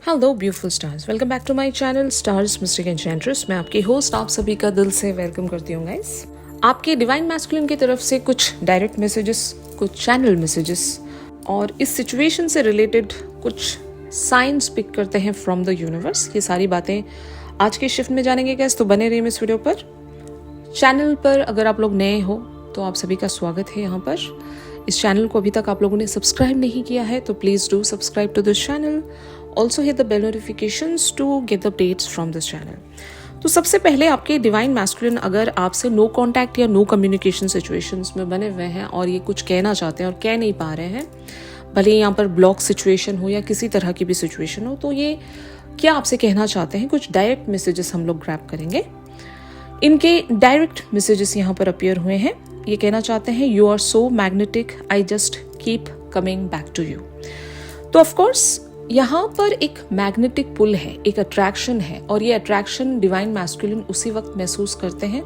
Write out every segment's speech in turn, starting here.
Hello beautiful stars, welcome back to my channel stars mystic enchantress. मैं आपकी host आप सभी का दिल से वेलकम करती हूँ गाइस। आपके डिवाइन मैस्कुलिन की तरफ से कुछ डायरेक्ट मैसेजेस, कुछ चैनल मैसेजेस और इस सिचुएशन से रिलेटेड कुछ साइंस पिक करते हैं फ्रॉम द यूनिवर्स। ये सारी बातें आज के शिफ्ट में जानेंगे गाइस, तो बने रहिए इस वीडियो पर। चैनल पर अगर आप लोग नए हो तो आप सभी का स्वागत है यहाँ पर। इस चैनल को अभी तक आप लोगों ने सब्सक्राइब नहीं किया है तो please do subscribe to this channel. Also hit the bell notifications to get the updates from this channel. तो सबसे पहले आपके डिवाइन मैस्कुलिन अगर आपसे नो कांटेक्ट या नो कम्युनिकेशन सिचुएशंस में बने हुए हैं और ये कुछ कहना चाहते हैं और कह नहीं पा रहे हैं, भले यहाँ पर ब्लॉक सिचुएशन हो या किसी तरह की भी सिचुएशन हो, तो ये क्या आपसे कहना चाहते हैं, कुछ डायरेक्ट मैसेजेस हम लोग ग्रैब करेंगे। इनके डायरेक्ट मैसेजेस यहाँ पर अपीयर हुए हैं। ये कहना चाहते हैं you are so magnetic, I just keep coming back to you. तो ऑफकोर्स यहाँ पर एक मैग्नेटिक पुल है, एक अट्रैक्शन है, और ये अट्रैक्शन डिवाइन मैस्कुलिन उसी वक्त महसूस करते हैं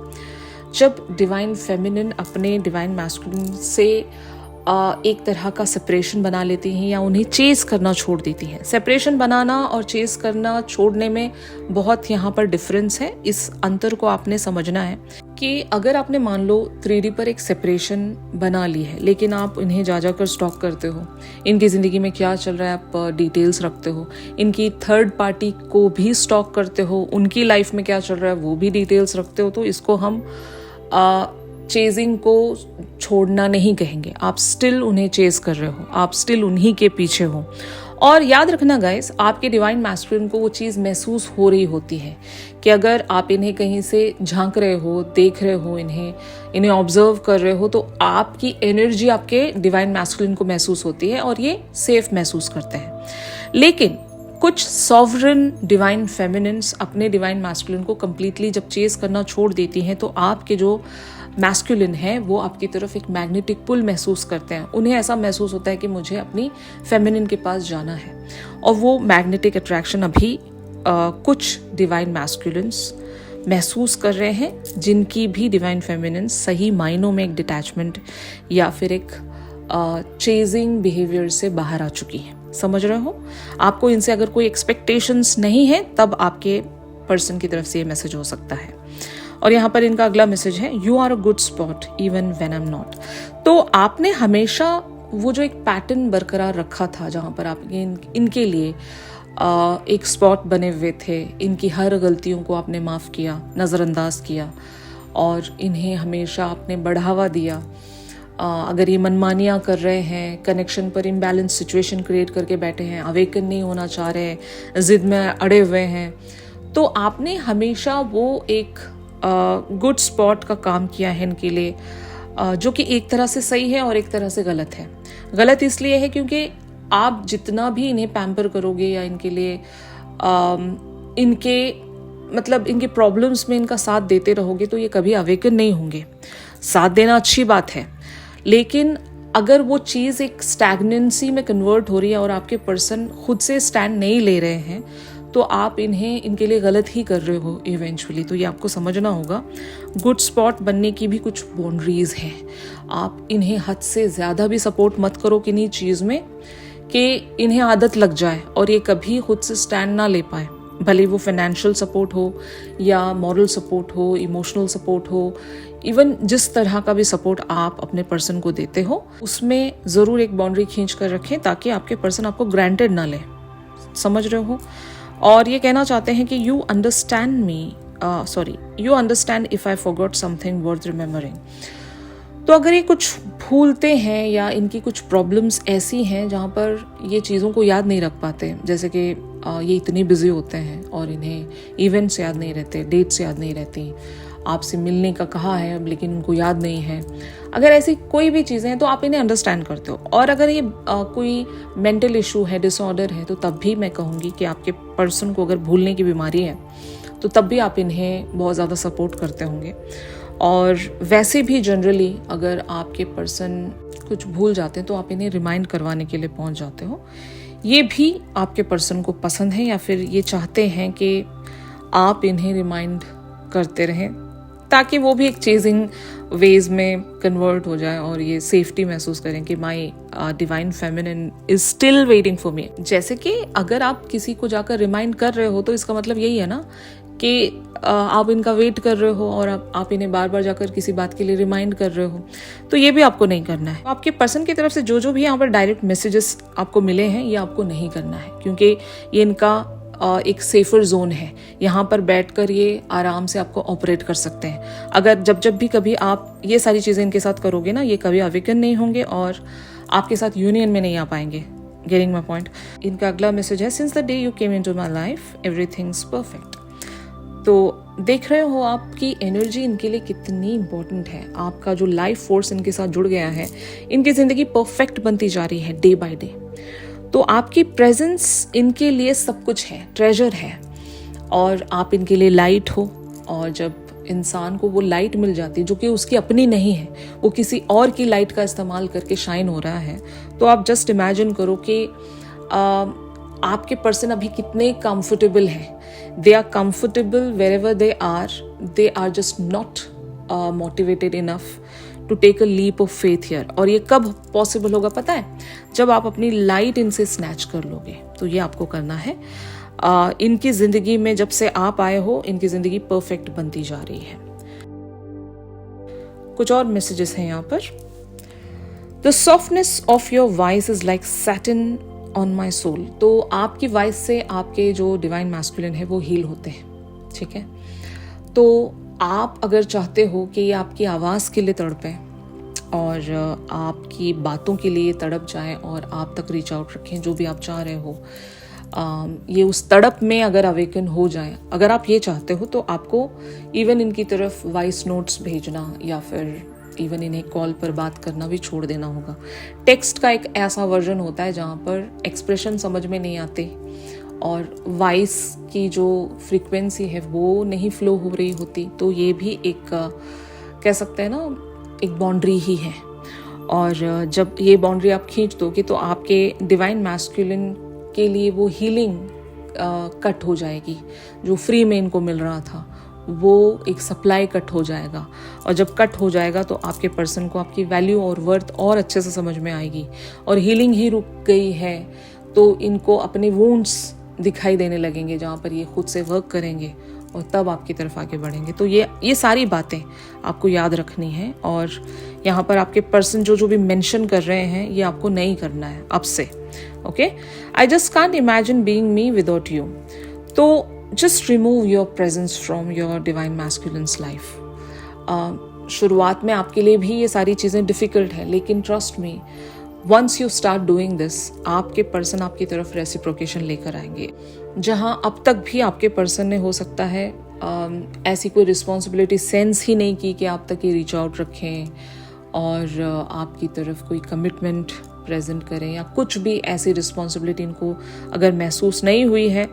जब डिवाइन फेमिनिन अपने डिवाइन मैस्कुलिन से एक तरह का सेपरेशन बना लेती हैं या उन्हें चेस करना छोड़ देती हैं। सेपरेशन बनाना और चेस करना छोड़ने में बहुत यहाँ पर डिफरेंस है। इस अंतर को आपने समझना है कि अगर आपने मान लो 3D पर एक सेपरेशन बना ली है, लेकिन आप इन्हें जा कर स्टॉक करते हो, इनकी ज़िंदगी में क्या चल रहा है आप डिटेल्स रखते हो, इनकी थर्ड पार्टी को भी स्टॉक करते हो, उनकी लाइफ में क्या चल रहा है वो भी डिटेल्स रखते हो, तो इसको हम चेजिंग को छोड़ना नहीं कहेंगे। आप स्टिल उन्हें चेज कर रहे हो, आप स्टिल उन्हीं के पीछे हो। और याद रखना गाइस, आपके डिवाइन मैस्कुलिन को वो चीज़ महसूस हो रही होती है कि अगर आप इन्हें कहीं से झांक रहे हो, देख रहे हो, इन्हें ऑब्जर्व कर रहे हो, तो आपकी एनर्जी आपके डिवाइन मैस्कुलिन को महसूस होती है और ये सेफ महसूस करते हैं। लेकिन कुछ सॉवरन डिवाइन फेमिनिन्स अपने डिवाइन मैस्कुलिन को कंप्लीटली जब चेस करना छोड़ देती हैं, तो आपके जो मैस्कुलिन है वो आपकी तरफ एक मैग्नेटिक पुल महसूस करते हैं। उन्हें ऐसा महसूस होता है कि मुझे अपनी फेमिनिन के पास जाना है, और वो मैग्नेटिक अट्रैक्शन अभी कुछ डिवाइन मैस्कुलिन्स महसूस कर रहे हैं, जिनकी भी डिवाइन फेमिनिन सही मायनों में एक डिटैचमेंट या फिर एक चेजिंग बिहेवियर से बाहर आ चुकी है। समझ रहे हो? आपको इनसे अगर कोई एक्सपेक्टेशंस नहीं है तब आपके पर्सन की तरफ से ये मैसेज हो सकता है। और यहाँ पर इनका अगला मैसेज है you are a good spot even when I am not. तो आपने हमेशा वो जो एक पैटर्न बरकरार रखा था जहाँ पर आप इनके लिए एक स्पॉट बने हुए थे, इनकी हर गलतियों को आपने माफ़ किया, नज़रअंदाज किया, और इन्हें हमेशा आपने बढ़ावा दिया। अगर ये मनमानियाँ कर रहे हैं, कनेक्शन पर इम्बैलेंस सिचुएशन क्रिएट करके बैठे हैं, अवेकन नहीं होना चाह रहे हैं, जिद में अड़े हुए हैं, तो आपने हमेशा वो एक गुड स्पॉट का काम किया है इनके लिए, जो कि एक तरह से सही है और एक तरह से गलत है। गलत इसलिए है क्योंकि आप जितना भी इन्हें पैम्पर करोगे या इनके लिए इनके प्रॉब्लम्स में इनका साथ देते रहोगे, तो ये कभी अवेकन नहीं होंगे। साथ देना अच्छी बात है, लेकिन अगर वो चीज़ एक स्टैग्नेंसी में कन्वर्ट हो रही है और आपके पर्सन खुद से स्टैंड नहीं ले रहे हैं, तो आप इनके लिए गलत ही कर रहे हो इवेंचुअली। तो ये आपको समझना होगा। गुड स्पॉट बनने की भी कुछ बाउंड्रीज हैं। आप इन्हें हद से ज़्यादा भी सपोर्ट मत करो किन्हीं चीज़ में कि इन्हें आदत लग जाए और ये कभी खुद से स्टैंड ना ले पाए, भले वो फाइनेंशियल सपोर्ट हो या मॉरल सपोर्ट हो, इमोशनल सपोर्ट हो, इवन जिस तरह का भी सपोर्ट आप अपने पर्सन को देते हो, उसमें ज़रूर एक बाउंड्री खींच कर रखें ताकि आपके पर्सन आपको ग्रांटेड ना ले। समझ रहे हो? और ये कहना चाहते हैं कि you understand if I forgot something worth remembering. तो अगर ये कुछ भूलते हैं या इनकी कुछ प्रॉब्लम्स ऐसी हैं जहाँ पर ये चीज़ों को याद नहीं रख पाते, जैसे कि ये इतने बिजी होते हैं और इन्हें इवेंट्स याद नहीं रहते, डेट्स याद नहीं रहती, आपसे मिलने का कहा है अब लेकिन उनको याद नहीं है, अगर ऐसी कोई भी चीज़ें हैं तो आप इन्हें अंडरस्टैंड करते हो। और अगर ये कोई मेंटल इशू है, डिसऑर्डर है, तो तब भी मैं कहूँगी कि आपके पर्सन को अगर भूलने की बीमारी है तो तब भी आप इन्हें बहुत ज़्यादा सपोर्ट करते होंगे। और वैसे भी जनरली अगर आपके पर्सन कुछ भूल जाते हैं तो आप इन्हें रिमाइंड करवाने के लिए पहुँच जाते हो। ये भी आपके पर्सन को पसंद है या फिर ये चाहते हैं कि आप इन्हें रिमाइंड करते रहें ताकि वो भी एक चेजिंग वेज में कन्वर्ट हो जाए और ये सेफ्टी महसूस करें कि my divine feminine is still waiting for me. जैसे कि अगर आप किसी को जाकर रिमाइंड कर रहे हो तो इसका मतलब यही है ना कि आप इनका वेट कर रहे हो और आप इन्हें बार बार जाकर किसी बात के लिए रिमाइंड कर रहे हो, तो ये भी आपको नहीं करना है। आपके पर्सन की तरफ से जो भी यहाँ पर डायरेक्ट मैसेजेस आपको मिले हैं ये आपको नहीं करना है, क्योंकि ये इनका एक सेफर जोन है। यहाँ पर बैठकर ये आराम से आपको ऑपरेट कर सकते हैं। अगर जब भी कभी आप ये सारी चीज़ें इनके साथ करोगे ना, ये कभी अवेकन नहीं होंगे और आपके साथ यूनियन में नहीं आ पाएंगे। Getting my point. इनका अगला मैसेज है, since the day you came into my life everything's perfect. तो देख रहे हो आपकी एनर्जी इनके लिए कितनी इंपॉर्टेंट है। आपका जो लाइफ फोर्स इनके साथ जुड़ गया है, इनकी जिंदगी परफेक्ट बनती जा रही है डे बाय डे। तो आपकी प्रेजेंस इनके लिए सब कुछ है, ट्रेजर है, और आप इनके लिए लाइट हो। और जब इंसान को वो लाइट मिल जाती है जो कि उसकी अपनी नहीं है, वो किसी और की लाइट का इस्तेमाल करके शाइन हो रहा है, तो आप जस्ट इमेजिन करो कि आपके पर्सन अभी कितने कंफर्टेबल हैं। They are comfortable wherever they are just not motivated enough to take a leap of faith here. और ये कब पॉसिबल होगा पता है? जब आप अपनी लाइट इनसे स्नैच कर लोगे। तो ये आपको करना है। इनकी जिंदगी में जब से आप आए हो, इनकी जिंदगी परफेक्ट बनती जा रही है। कुछ और मैसेजेस हैं यहाँ पर। The softness of your voice is like satin on my soul. तो आपकी वॉइस से आपके जो डिवाइन मैस्कुलिन है वो हील होते हैं, ठीक है? तो आप अगर चाहते हो कि ये आपकी आवाज़ के लिए तड़पें और आपकी बातों के लिए तड़प जाएं और आप तक रीच आउट रखें, जो भी आप चाह रहे हो, ये उस तड़प में अगर अवेकन हो जाए, अगर आप ये चाहते हो, तो आपको इवन इनकी तरफ वॉइस नोट्स भेजना या फिर इवन इन्हें कॉल पर बात करना भी छोड़ देना होगा। टेक्स्ट का एक ऐसा वर्जन होता है जहाँ पर एक्सप्रेशन समझ में नहीं आते और वॉइस की जो फ्रीक्वेंसी है वो नहीं फ्लो हो रही होती। तो ये भी एक कह सकते हैं ना, एक बाउंड्री ही है। और जब ये बाउंड्री आप खींच दोगे तो आपके डिवाइन मैस्कुलिन के लिए वो हीलिंग कट हो जाएगी। जो फ्री में इनको मिल रहा था वो एक सप्लाई कट हो जाएगा। और जब कट हो जाएगा तो आपके पर्सन को आपकी वैल्यू और वर्थ और अच्छे से समझ में आएगी। और हीलिंग ही रुक गई है तो इनको अपने वुंड्स दिखाई देने लगेंगे, जहाँ पर ये खुद से वर्क करेंगे और तब आपकी तरफ आगे बढ़ेंगे। तो ये सारी बातें आपको याद रखनी है। और यहाँ पर आपके पर्सन जो भी मेंशन कर रहे हैं ये आपको नहीं करना है अब से। Okay, I just can't imagine being me without you. तो just remove your presence from your divine masculine's life. शुरुआत में आपके लिए भी ये सारी चीज़ें डिफिकल्ट है, लेकिन trust me, once you start doing this, आपके पर्सन आपकी तरफ रेसिप्रोकेशन लेकर आएंगे। जहाँ अब तक भी आपके पर्सन ने हो सकता है ऐसी कोई रिस्पॉन्सिबिलिटी सेंस ही नहीं की कि आप तक ये रीच आउट रखें और आपकी तरफ कोई कमिटमेंट प्रेजेंट करें, या कुछ भी ऐसी रिस्पॉन्सिबिलिटी इनको अगर महसूस नहीं हुई है,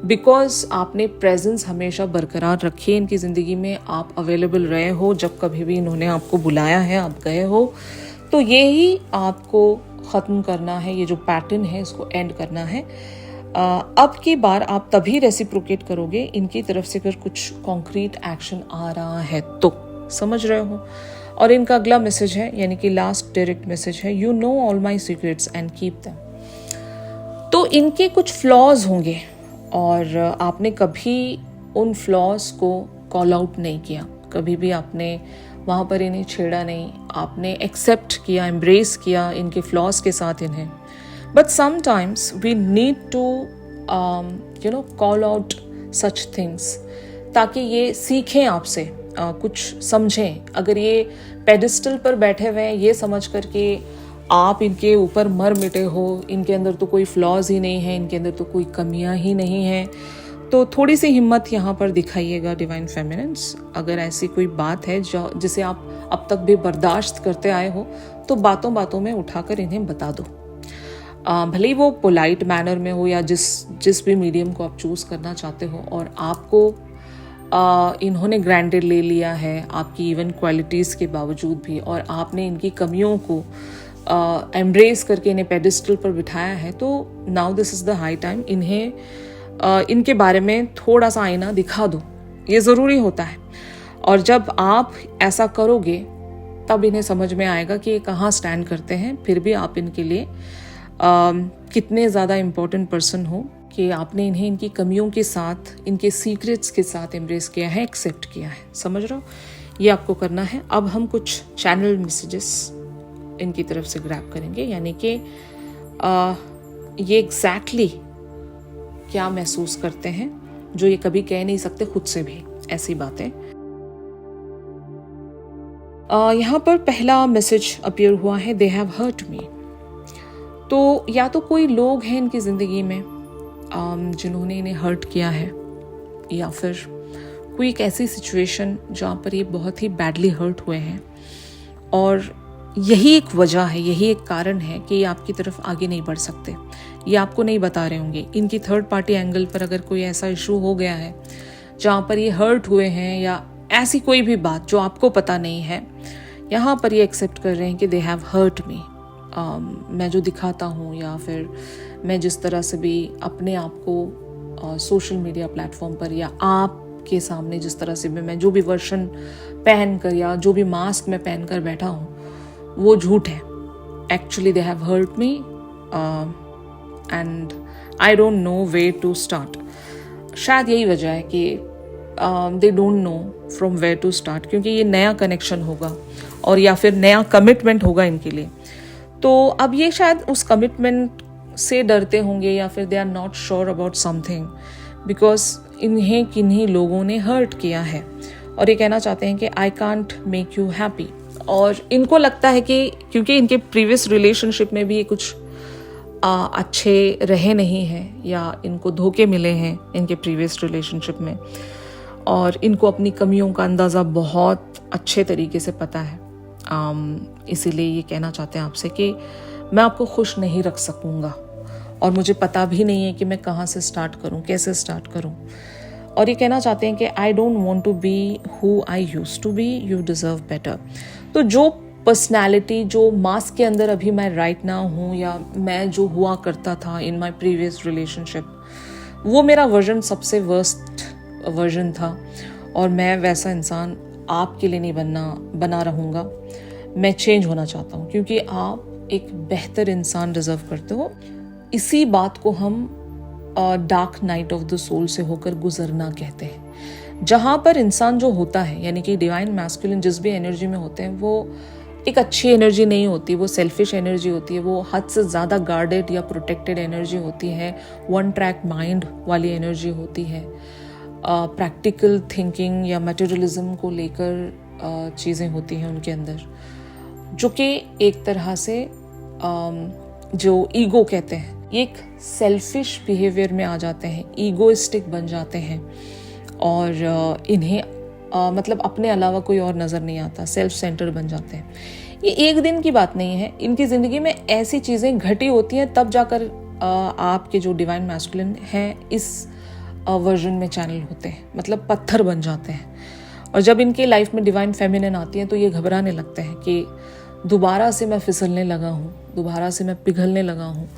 बिकॉज आपने प्रेजेंस हमेशा बरकरार रखी है इनकी ज़िंदगी में। आप अवेलेबल रहे हो जब कभी भी इन्होंने आपको बुलाया है, आप गए हो। तो ये ही आपको ख़त्म करना है, ये जो पैटर्न है इसको एंड करना है। अब की बार आप तभी रेसिप्रोकेट करोगे इनकी तरफ से अगर कुछ कॉन्क्रीट एक्शन आ रहा है तो, समझ रहे हो? और इनका अगला मैसेज है, यानी कि लास्ट डायरेक्ट मैसेज है, you know all my secrets and keep them. तो इनके कुछ फ्लॉज होंगे और आपने कभी उन फ्लॉज को कॉल आउट नहीं किया, कभी भी आपने वहाँ पर इन्हें छेड़ा नहीं, आपने एक्सेप्ट किया, एम्ब्रेस किया इनके फ्लॉज के साथ इन्हें। But sometimes we need to call out such things, ताकि ये सीखें आपसे, कुछ समझें। अगर ये पेडिस्टल पर बैठे हुए हैं ये समझ कर के आप इनके ऊपर मर मिटे हो, इनके अंदर तो कोई फ्लॉज ही नहीं है, इनके अंदर तो कोई कमियां ही नहीं हैं, तो थोड़ी सी हिम्मत यहाँ पर दिखाइएगा डिवाइन फेमिनिन्स। अगर ऐसी कोई बात है जिसे आप अब तक भी बर्दाश्त करते आए हो, तो बातों बातों में उठाकर इन्हें बता दो। भले ही वो पोलाइट मैनर में हो या जिस भी मीडियम को आप चूज़ करना चाहते हो। और आपको इन्होंने ग्रांटेड ले लिया है आपकी इवन क्वालिटीज़ के बावजूद भी, और आपने इनकी कमियों को एम्ब्रेस करके इन्हें पेडिस्टल पर बिठाया है। तो now this is the high time, इन्हें इनके बारे में थोड़ा सा आईना दिखा दो, ये ज़रूरी होता है। और जब आप ऐसा करोगे तब इन्हें समझ में आएगा कि ये कहाँ स्टैंड करते हैं। फिर भी आप इनके लिए कितने ज़्यादा इम्पोर्टेंट पर्सन हो कि आपने इन्हें इनकी कमियों के साथ, इनके सीक्रेट्स के साथ एम्ब्रेस किया है, एक्सेप्ट किया है। समझ रहे हो? ये आपको करना है। अब हम कुछ चैनल मैसेजेस इनकी तरफ से ग्रैब करेंगे, यानी कि ये एग्जैक्टली क्या महसूस करते हैं जो ये कभी कह नहीं सकते खुद से भी, ऐसी बातें। यहाँ पर पहला मैसेज अपीयर हुआ है, दे हैव हर्ट मी। तो या तो कोई लोग हैं इनकी ज़िंदगी में जिन्होंने इन्हें हर्ट किया है, या फिर कोई एक ऐसी सिचुएशन जहाँ पर ये बहुत ही बैडली हर्ट हुए हैं, और यही एक वजह है, यही एक कारण है कि ये आपकी तरफ आगे नहीं बढ़ सकते। ये आपको नहीं बता रहे होंगे। इनकी थर्ड पार्टी एंगल पर अगर कोई ऐसा इशू हो गया है जहाँ पर ये हर्ट हुए हैं, या ऐसी कोई भी बात जो आपको पता नहीं है, यहाँ पर ये एक्सेप्ट कर रहे हैं कि दे हैव हर्ट मी। मैं जो दिखाता हूँ, या फिर मैं जिस तरह से भी अपने आप को सोशल मीडिया प्लेटफॉर्म पर या आपके सामने जिस तरह से भी मैं जो भी वर्जन पहन कर या जो भी मास्क मैं पहन कर बैठा हूँ, वो झूठ है। Actually they have hurt me and I don't know way to start. शायद यही वजह है कि they don't know from where to start, क्योंकि ये नया कनेक्शन होगा और या फिर नया कमिटमेंट होगा इनके लिए। तो अब ये शायद उस कमिटमेंट से डरते होंगे, या फिर they are not sure about something, because इन्हें किन्हीं लोगों ने हर्ट किया है और ये कहना चाहते हैं कि I can't make you happy. और इनको लगता है कि क्योंकि इनके प्रीवियस रिलेशनशिप में भी ये कुछ अच्छे रहे नहीं हैं, या इनको धोखे मिले हैं इनके प्रीवियस रिलेशनशिप में, और इनको अपनी कमियों का अंदाज़ा बहुत अच्छे तरीके से पता है। इसीलिए ये कहना चाहते हैं आपसे कि मैं आपको खुश नहीं रख सकूँगा, और मुझे पता भी नहीं है कि मैं कहाँ से स्टार्ट करूँ, कैसे स्टार्ट करूँ। और ये कहना चाहते हैं कि I don't want to be who I used to be, you deserve better. तो जो पर्सनैलिटी, जो मास्क के अंदर अभी मैं राइट नाउ हूँ, या मैं जो हुआ करता था इन माई प्रीवियस रिलेशनशिप, वो मेरा वर्जन सबसे वर्स्ट वर्जन था, और मैं वैसा इंसान आपके लिए नहीं बना रहूँगा। मैं चेंज होना चाहता हूँ, क्योंकि आप एक बेहतर इंसान डिज़र्व करते हो। इसी बात को हम dark night of the soul से होकर गुजरना कहते हैं, जहाँ पर इंसान जो होता है, यानी कि डिवाइन मैस्कुलिन जिस भी एनर्जी में होते हैं, वो एक अच्छी एनर्जी नहीं होती, वो सेल्फिश एनर्जी होती है, वो हद से ज़्यादा गार्डेड या प्रोटेक्टेड एनर्जी होती है, वन ट्रैक माइंड वाली एनर्जी होती है। प्रैक्टिकल थिंकिंग या मटेरियलिज्म को लेकर चीज़ें होती हैं उनके अंदर, जो कि एक तरह से जो ईगो कहते हैं, एक सेल्फिश बिहेवियर में आ जाते हैं, ईगोइस्टिक बन जाते हैं, और इन्हें मतलब अपने अलावा कोई और नज़र नहीं आता, सेल्फ सेंटर बन जाते हैं। ये एक दिन की बात नहीं है, इनकी ज़िंदगी में ऐसी चीज़ें घटी होती हैं, तब जाकर आपके जो डिवाइन मैस्कुलिन हैं इस वर्जन में चैनल होते हैं, मतलब पत्थर बन जाते हैं। और जब इनके लाइफ में डिवाइन फेमिनिन आती है, तो ये घबराने लगते हैं कि दोबारा से मैं फिसलने लगा हूँ, दोबारा से मैं पिघलने लगा हूँ,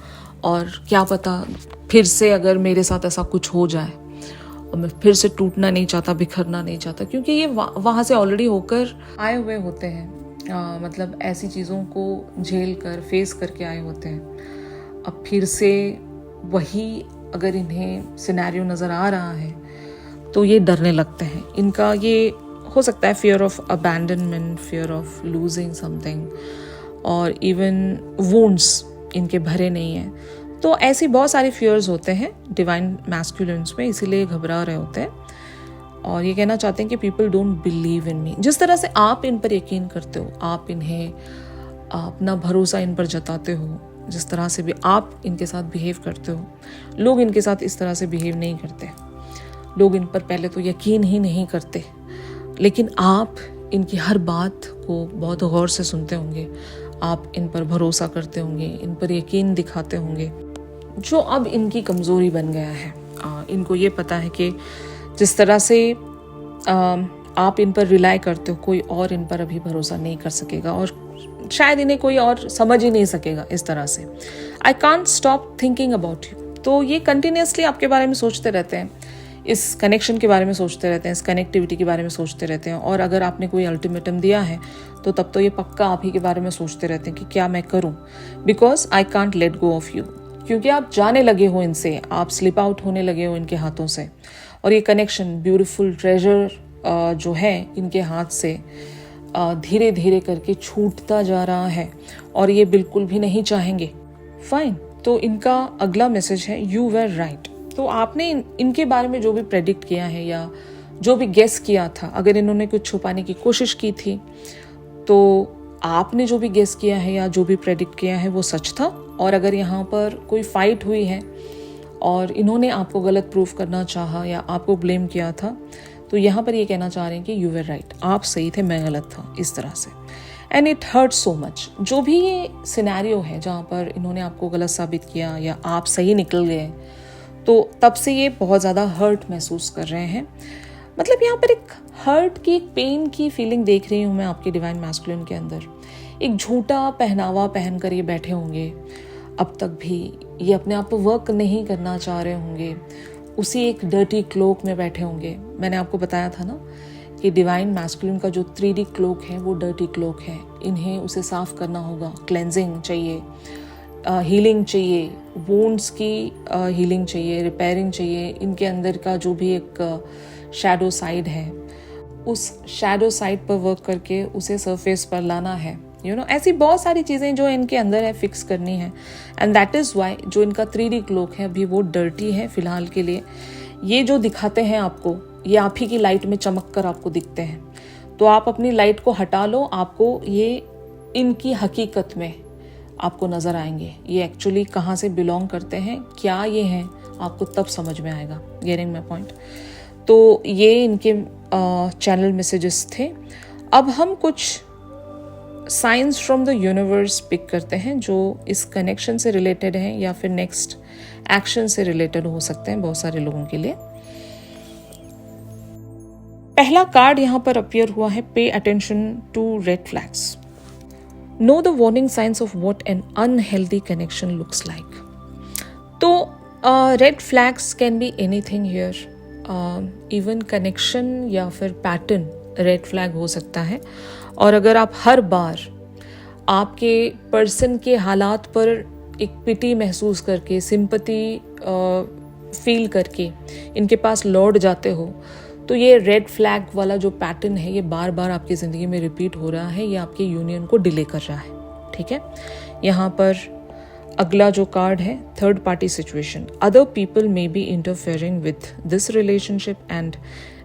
और क्या पता फिर से अगर मेरे साथ ऐसा कुछ हो जाए, और मैं फिर से टूटना नहीं चाहता, बिखरना नहीं चाहता, क्योंकि ये वहाँ से ऑलरेडी होकर आए हुए होते हैं। मतलब ऐसी चीज़ों को झेल कर, फेस करके आए होते हैं। अब फिर से वही अगर इन्हें सिनेरियो नज़र आ रहा है, तो ये डरने लगते हैं। इनका ये हो सकता है fear of abandonment, fear of losing something, और इवन वुंड्स इनके भरे नहीं हैं। तो ऐसी बहुत सारी फियर्स होते हैं डिवाइन मैस्कुलिन्स में, इसीलिए घबरा रहे होते हैं, और ये कहना चाहते हैं कि पीपल डोंट बिलीव इन मी। जिस तरह से आप इन पर यकीन करते हो, आप इन्हें अपना भरोसा इन पर जताते हो, जिस तरह से भी आप इनके साथ बिहेव करते हो, लोग इनके साथ इस तरह से बिहेव नहीं करते। लोग इन पर पहले तो यकीन ही नहीं करते, लेकिन आप इनकी हर बात को बहुत गौर से सुनते होंगे, आप इन पर भरोसा करते होंगे, इन पर यकीन दिखाते होंगे, जो अब इनकी कमज़ोरी बन गया है। इनको ये पता है कि जिस तरह से आप इन पर रिलाई करते हो, कोई और इन पर अभी भरोसा नहीं कर सकेगा, और शायद इन्हें कोई और समझ ही नहीं सकेगा इस तरह से। I can't stop thinking about you. तो ये कंटिन्यूसली आपके बारे में सोचते रहते हैं। इस कनेक्शन के बारे में सोचते रहते हैं, इस कनेक्टिविटी के बारे में सोचते रहते हैं। और अगर आपने कोई अल्टीमेटम दिया है तो तब तो ये पक्का आप ही के बारे में सोचते रहते हैं कि क्या मैं करूं, because I can't let go of you, क्योंकि आप जाने लगे हो इनसे, आप स्लिप आउट होने लगे हो इनके हाथों से। और ये कनेक्शन, ब्यूटीफुल ट्रेजर जो है इनके हाथ से धीरे धीरे करके छूटता जा रहा है और ये बिल्कुल भी नहीं चाहेंगे। फाइन, तो इनका अगला मैसेज है यू वर राइट। तो आपने इनके बारे में जो भी प्रेडिक्ट किया है या जो भी गेस किया था, अगर इन्होंने कुछ छुपाने की कोशिश की थी तो आपने जो भी गेस किया है या जो भी प्रेडिक्ट किया है वो सच था। और अगर यहाँ पर कोई फाइट हुई है और इन्होंने आपको गलत प्रूफ करना चाहा या आपको ब्लेम किया था, तो यहाँ पर ये कहना चाह रहे हैं कि यू वर राइट, आप सही थे, मैं गलत था, इस तरह से। And it hurt so much. जो भी ये सिनेरियो है जहाँ पर इन्होंने आपको गलत साबित किया या आप सही निकल गए, तो तब से ये बहुत ज़्यादा हर्ट महसूस कर रहे हैं। मतलब यहाँ पर एक हर्ट की, एक पेन की फीलिंग देख रही हूँ मैं आपके डिवाइन मैस्कुलिन के अंदर। एक झूठा पहनावा पहन कर ये बैठे होंगे, अब तक भी ये अपने आप को वर्क नहीं करना चाह रहे होंगे, उसी एक डर्टी क्लोक में बैठे होंगे। मैंने आपको बताया था ना कि डिवाइन मैस्कुलिन का जो 3D क्लोक है वो डर्टी क्लोक है, इन्हें उसे साफ करना होगा। क्लेंजिंग चाहिए, हीलिंग चाहिए, वुंड्स की हीलिंग चाहिए, रिपेयरिंग चाहिए। इनके अंदर का जो भी एक शैडो साइड है, उस शैडो साइड पर वर्क करके उसे सरफेस पर लाना है। ऐसी बहुत सारी चीज़ें जो इनके अंदर है फिक्स करनी है। एंड दैट इज़ वाई जो इनका 3D क्लोक है अभी वो डर्टी है फिलहाल के लिए। ये जो दिखाते हैं आपको, ये आप ही की लाइट में चमक कर आपको दिखते हैं, तो आप अपनी लाइट को हटा लो, आपको ये इनकी हकीकत में आपको नज़र आएंगे। ये एक्चुअली कहाँ से बिलोंग करते हैं, क्या ये हैं, आपको तब समझ में आएगा। Getting my point. तो ये इनके चैनल मैसेजेस थे। अब हम कुछ science from the universe pick करते हैं जो इस कनेक्शन से रिलेटेड हैं या फिर नेक्स्ट एक्शन से रिलेटेड हो सकते हैं बहुत सारे लोगों के लिए। पहला कार्ड यहाँ पर अपीयर हुआ है, pay attention to red flags. Know the warning signs of what an unhealthy connection looks like. तो red flags can be anything here, even connection या फिर पैटर्न रेड फ्लैग हो सकता है। और अगर आप हर बार आपके पर्सन के हालात पर एक पिटी महसूस करके, सिंपैथी फील करके इनके पास लौट जाते हो, तो ये रेड फ्लैग वाला जो पैटर्न है ये बार बार आपकी ज़िंदगी में रिपीट हो रहा है, ये आपके यूनियन को डिले कर रहा है। ठीक है, यहाँ पर अगला जो कार्ड है, third party situation. Other people may be interfering with this relationship and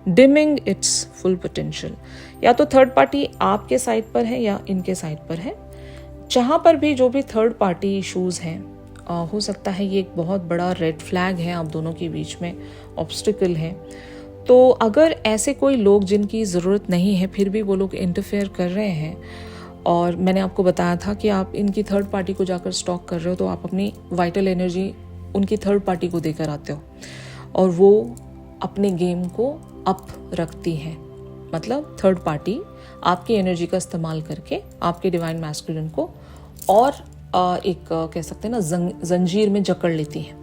dimming it's full potential. या तो थर्ड पार्टी आपके साइड पर है या इनके साइड पर है। जहाँ पर भी जो भी थर्ड पार्टी इश्यूज हैं, हो सकता है ये एक बहुत बड़ा रेड फ्लैग है आप दोनों के बीच में, ऑब्स्टिकल है। तो अगर ऐसे कोई लोग जिनकी ज़रूरत नहीं है फिर भी वो लोग इंटरफेयर कर रहे हैं, और मैंने आपको बताया था कि आप इनकी थर्ड पार्टी को जाकर स्टॉक कर रहे हो, तो आप अपनी वाइटल एनर्जी उनकी थर्ड पार्टी को देकर आते हो और वो अपने गेम को अप रखती है। मतलब थर्ड पार्टी आपकी एनर्जी का इस्तेमाल करके आपके डिवाइन मैस्कुलिन को और एक कह सकते हैं ना जंजीर में जकड़ लेती है।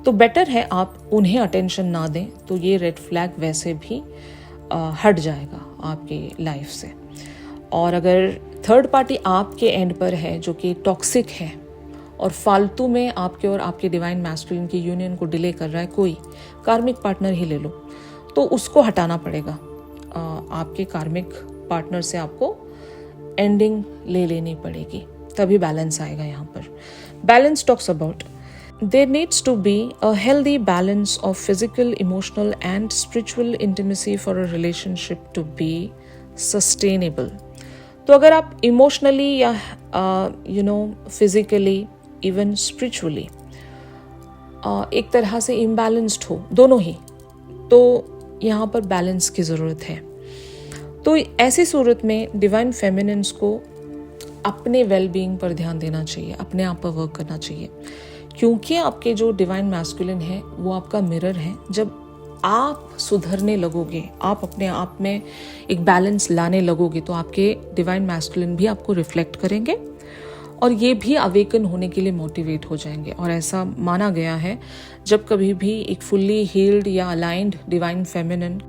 तो बेटर है आप उन्हें अटेंशन ना दें, तो ये रेड फ्लैग वैसे भी हट जाएगा आपकी लाइफ से। और अगर थर्ड पार्टी आपके एंड पर है जो कि टॉक्सिक है और फालतू में आपके और आपके डिवाइन मैस्कुलिन की यूनियन को डिले कर रहा है, कोई कार्मिक पार्टनर ही ले लो, तो उसको हटाना पड़ेगा। आपके कार्मिक पार्टनर से आपको एंडिंग ले लेनी पड़ेगी, तभी बैलेंस आएगा। यहाँ पर balance talks about there needs to be a healthy balance of physical, emotional and spiritual intimacy for a relationship to be sustainable. तो अगर आप इमोशनली या फिजिकली इवन स्पिरिचुअली एक तरह से इम्बैलेंस्ड हो, दोनों ही, तो यहाँ पर बैलेंस की ज़रूरत है। तो ऐसी सूरत में डिवाइन फेमिनिन्स को अपने वेलबींग पर ध्यान देना चाहिए, अपने आप पर वर्क करना चाहिए, क्योंकि आपके जो डिवाइन मैस्कुलिन है वो आपका मिरर है। जब आप सुधरने लगोगे, आप अपने आप में एक बैलेंस लाने लगोगे, तो आपके डिवाइन मैस्कुलिन भी आपको रिफ्लेक्ट करेंगे और ये भी अवेकन होने के लिए मोटिवेट हो जाएंगे। और ऐसा माना गया है जब कभी भी एक फुल्ली हील्ड या अलाइंड डिवाइन फेमिनिन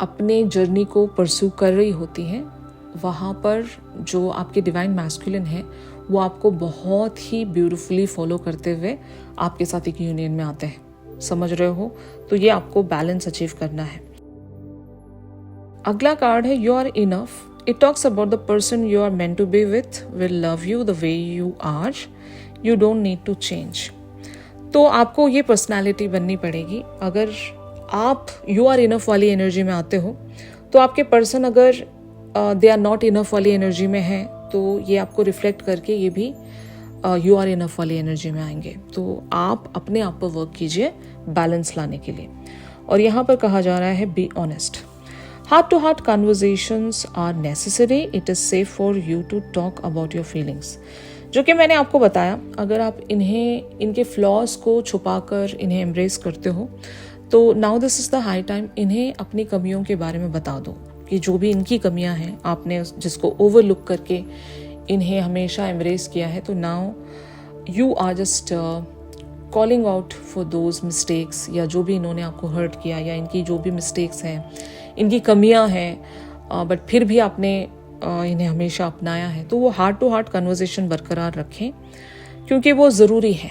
अपने जर्नी को परस्यू कर रही होती है, वहाँ पर जो आपके डिवाइन मैस्कुलिन है वो आपको बहुत ही ब्यूटीफुली फॉलो करते हुए आपके साथ एक यूनियन में आते हैं। समझ रहे हो? तो ये आपको बैलेंस अचीव करना है। अगला कार्ड है you are enough. It talks about the person you are meant to be with will love you the way you are. You don't need to change. तो आपको ये पर्सनालिटी बननी पड़ेगी। अगर आप यू आर इनफ वाली energy में आते हो तो आपके पर्सन अगर दे आर नॉट इनफ वाली एनर्जी में है तो ये आपको रिफ्लेक्ट करके ये भी यू आर इनफ वाली एनर्जी में आएंगे। तो आप अपने आप पर वर्क कीजिए बैलेंस लाने के लिए। और यहाँ पर कहा जा रहा है be honest. Heart to heart conversations are necessary. It is safe for you to talk about your feelings. जो कि मैंने आपको बताया, अगर आप इनके फ्लॉज को छुपाकर इन्हें एम्ब्रेस करते हो तो now this is the high time इन्हें अपनी कमियों के बारे में बता दो कि जो भी इनकी कमियां हैं आपने जिसको ओवरलुक करके इन्हें हमेशा एम्ब्रेस किया है, तो now you are just calling out for those mistakes, या जो भी इन्होंने आपको हर्ट किया या इनकी जो भी मिस्टेक्स हैं, इनकी कमियां हैं, बट फिर भी आपने इन्हें हमेशा अपनाया है। तो वो हार्ट टू हार्ट कन्वर्सेशन बरकरार रखें क्योंकि वो ज़रूरी है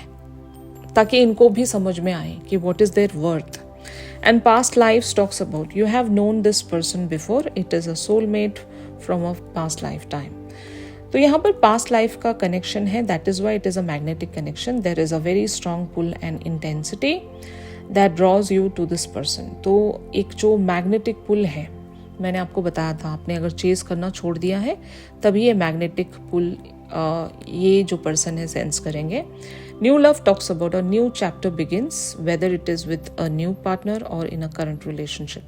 ताकि इनको भी समझ में आए कि what is there worth. And past life talks about you have known this person before, it is a soulmate from a past life time. तो यहाँ पर पास्ट लाइफ का कनेक्शन है, that is why it is a magnetic connection. There is a very strong pull and intensity that draws you to this person. तो एक जो magnetic पुल है, मैंने आपको बताया था, आपने अगर चेस करना छोड़ दिया है तभी ये मैग्नेटिक पुल ये जो पर्सन है सेंस करेंगे। New love talks about a new chapter begins, whether it is with a new partner और इन अ करंट रिलेशनशिप।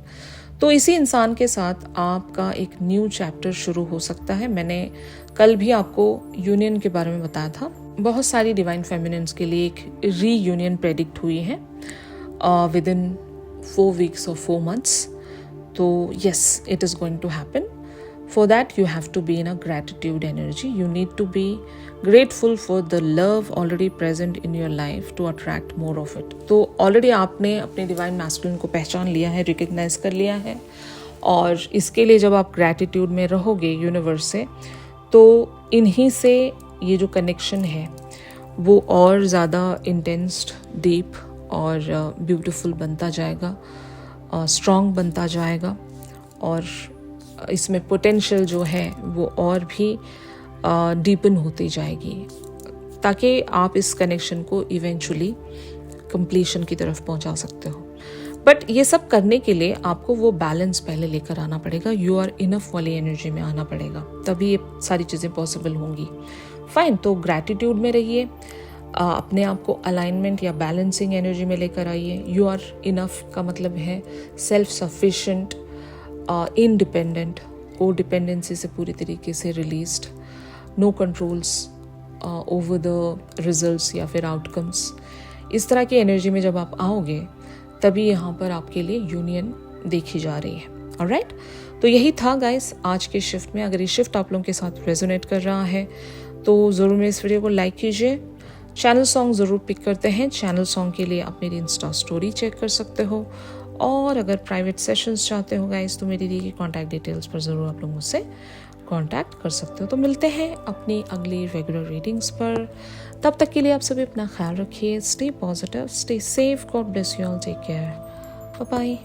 तो इसी इंसान के साथ आपका एक न्यू चैप्टर शुरू हो सकता है। मैंने कल भी आपको यूनियन के बारे में बताया था। बहुत सारी डिवाइन फेमिनिन्स के लिए एक रीयूनियन प्रेडिक्ट हुई है within 4 weeks or 4 months. So yes, it is going to happen. For that you have to be in a gratitude energy. You need to be grateful for the love already present in your life to attract more of it. तो already आपने अपने divine masculine को पहचान लिया है, recognise कर लिया है, और इसके लिए जब आप ग्रैटिट्यूड में रहोगे यूनिवर्स से, तो इन्हीं से ये जो कनेक्शन है वो और ज़्यादा इंटेंस, डीप और ब्यूटीफुल बनता जाएगा, स्ट्रॉन्ग बनता जाएगा, और इसमें पोटेंशियल जो है वो और भी डीपन होती जाएगी ताकि आप इस कनेक्शन को इवेंचुअली कंप्लीशन की तरफ पहुंचा सकते हो। बट ये सब करने के लिए आपको वो बैलेंस पहले लेकर आना पड़ेगा, यू आर इनफ वाली एनर्जी में आना पड़ेगा, तभी ये सारी चीज़ें पॉसिबल होंगी। फाइन, तो ग्रैटिट्यूड में रहिए, अपने आप को अलाइनमेंट या बैलेंसिंग एनर्जी में लेकर आइए। यू आर इनफ का मतलब है self sufficient, independent, codependency से पूरी तरीके से released, no controls over the results या फिर आउटकम्स। इस तरह की एनर्जी में जब आप आओगे तभी यहाँ पर आपके लिए यूनियन देखी जा रही है। ऑलराइट, तो यही था गाइस आज के शिफ्ट में। अगर ये शिफ्ट आप लोगों के साथ रेजोनेट कर रहा है तो ज़रूर मेरे इस वीडियो को लाइक कीजिए। चैनल सॉन्ग ज़रूर पिक करते हैं। चैनल सॉन्ग के लिए आप मेरी इंस्टा स्टोरी चेक कर सकते हो, और अगर प्राइवेट सेशंस चाहते हो गाइस तो मेरी दी गई कॉन्टैक्ट डिटेल्स पर ज़रूर आप लोग मुझसे कॉन्टैक्ट कर सकते हो। तो मिलते हैं अपनी अगली रेगुलर रीडिंग्स पर। तब तक के लिए आप सभी अपना ख्याल रखिए। Stay positive, stay safe, God bless you all, take care, bye bye.